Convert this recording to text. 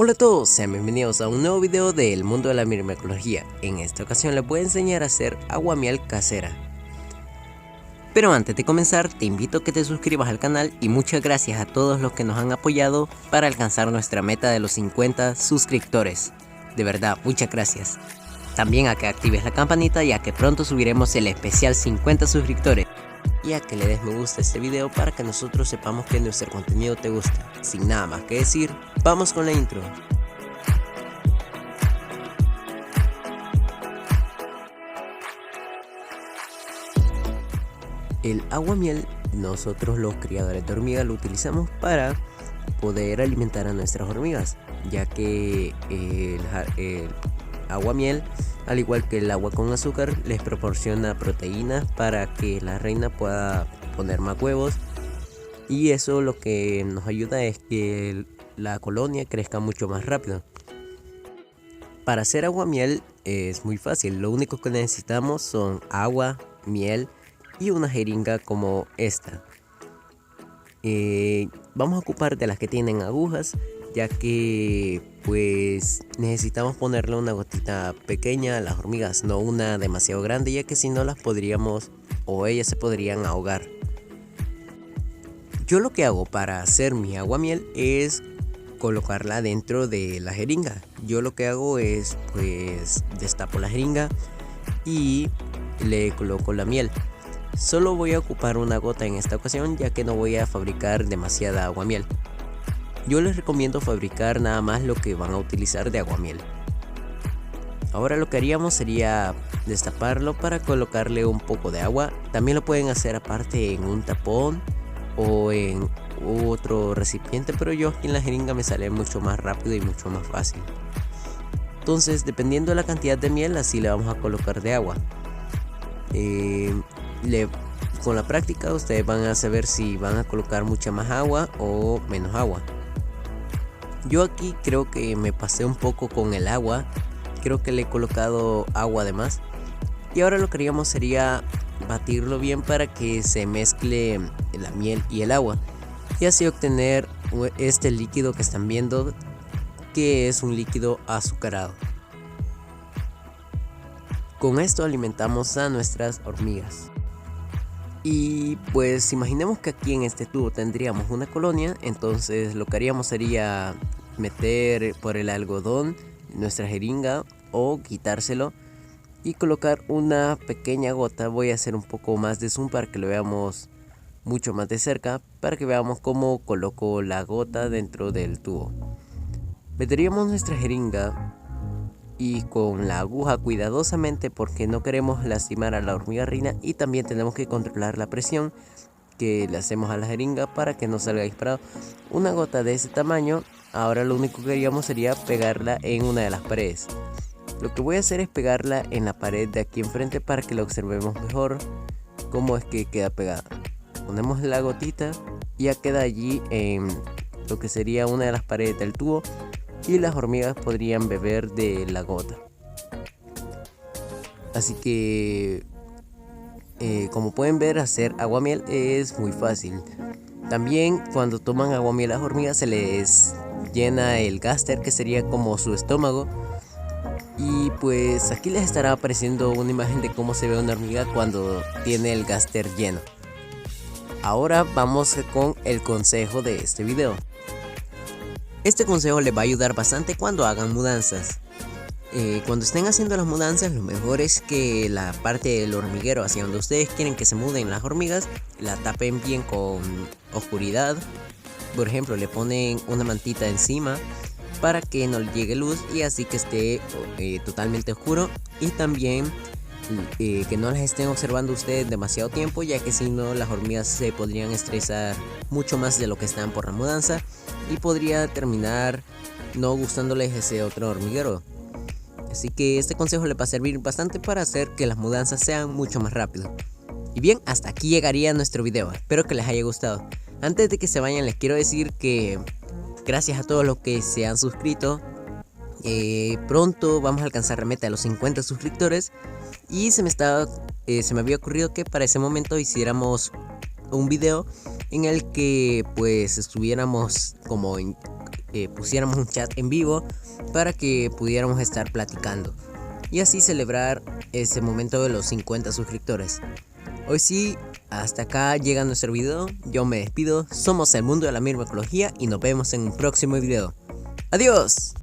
Hola a todos, sean bienvenidos a un nuevo video del mundo de la microbiología. En esta ocasión les voy a enseñar a hacer aguamiel casera. Pero antes de comenzar, te invito a que te suscribas al canal y muchas gracias a todos los que nos han apoyado para alcanzar nuestra meta de los 50 suscriptores. De verdad, muchas gracias. También a que actives la campanita ya que pronto subiremos el especial 50 suscriptores. Y a que le des me gusta a este video para que nosotros sepamos que nuestro contenido te gusta. Sin nada más que decir, vamos con la intro. El aguamiel, nosotros los criadores de hormigas lo utilizamos para poder alimentar a nuestras hormigas, ya que el aguamiel, al igual que el agua con azúcar, les proporciona proteínas para que la reina pueda poner más huevos, y eso lo que nos ayuda es que la colonia crezca mucho más rápido. Para hacer aguamiel es muy fácil, lo único que necesitamos son agua, miel y una jeringa como esta. Vamos a ocupar de las que tienen agujas, ya que pues necesitamos ponerle una gotita pequeña a las hormigas, no una demasiado grande, ya que si no las podríamos o ellas se podrían ahogar. Yo lo que hago para hacer mi aguamiel es colocarla dentro de la jeringa. Yo lo que hago es pues destapo la jeringa y le coloco la miel. Solo voy a ocupar una gota en esta ocasión, ya que no voy a fabricar demasiada aguamiel. Yo les recomiendo fabricar nada más lo que van a utilizar de aguamiel. Ahora lo que haríamos sería destaparlo para colocarle un poco de agua. También lo pueden hacer aparte en un tapón o en otro recipiente, pero yo aquí en la jeringa me sale mucho más rápido y mucho más fácil. Entonces, dependiendo de la cantidad de miel, así le vamos a colocar de agua. Con la práctica ustedes van a saber si van a colocar mucha más agua o menos agua. Yo aquí creo que me pasé un poco con el agua, creo que le he colocado agua de más. Y ahora lo que haríamos sería batirlo bien para que se mezcle la miel y el agua, y así obtener este líquido que están viendo, que es un líquido azucarado. Con esto alimentamos a nuestras hormigas. Y pues imaginemos que aquí en este tubo tendríamos una colonia, entonces lo que haríamos sería meter por el algodón nuestra jeringa o quitárselo y colocar una pequeña gota. Voy a hacer un poco más de zoom para que lo veamos mucho más de cerca, para que veamos cómo coloco la gota dentro del tubo. Meteríamos nuestra jeringa y con la aguja cuidadosamente, porque no queremos lastimar a la hormiga reina, y también tenemos que controlar la presión que le hacemos a la jeringa para que no salga disparado. Una gota de ese tamaño. Ahora lo único que haríamos sería pegarla en una de las paredes. Lo que voy a hacer es pegarla en la pared de aquí enfrente para que lo observemos mejor cómo es que queda pegada. Ponemos la gotita y ya queda allí en lo que sería una de las paredes del tubo, y las hormigas podrían beber de la gota. Así que como pueden ver, hacer aguamiel es muy fácil. También cuando toman aguamiel las hormigas se les llena el gáster, que sería como su estómago. Y pues aquí les estará apareciendo una imagen de cómo se ve una hormiga cuando tiene el gáster lleno. Ahora vamos con el consejo de este video. Este consejo les va a ayudar bastante cuando hagan mudanzas. Cuando estén haciendo las mudanzas, lo mejor es que la parte del hormiguero hacia donde ustedes quieren que se muden las hormigas, la tapen bien con oscuridad. Por ejemplo, le ponen una mantita encima para que no le llegue luz, y así que esté totalmente oscuro. Y también que no las estén observando ustedes demasiado tiempo, ya que si no las hormigas se podrían estresar mucho más de lo que están por la mudanza, y podría terminar no gustándoles ese otro hormiguero. Así que este consejo les va a servir bastante para hacer que las mudanzas sean mucho más rápido. Y bien, hasta aquí llegaría nuestro video, espero que les haya gustado. Antes de que se vayan, les quiero decir que gracias a todos los que se han suscrito, pronto vamos a alcanzar la meta de los 50 suscriptores. Y se me había ocurrido que para ese momento hiciéramos un video en el que pues estuviéramos como pusiéramos un chat en vivo para que pudiéramos estar platicando y así celebrar ese momento de los 50 suscriptores. Hoy sí, hasta acá llega nuestro video. Yo me despido. Somos el mundo de la microecología y nos vemos en un próximo video. ¡Adiós!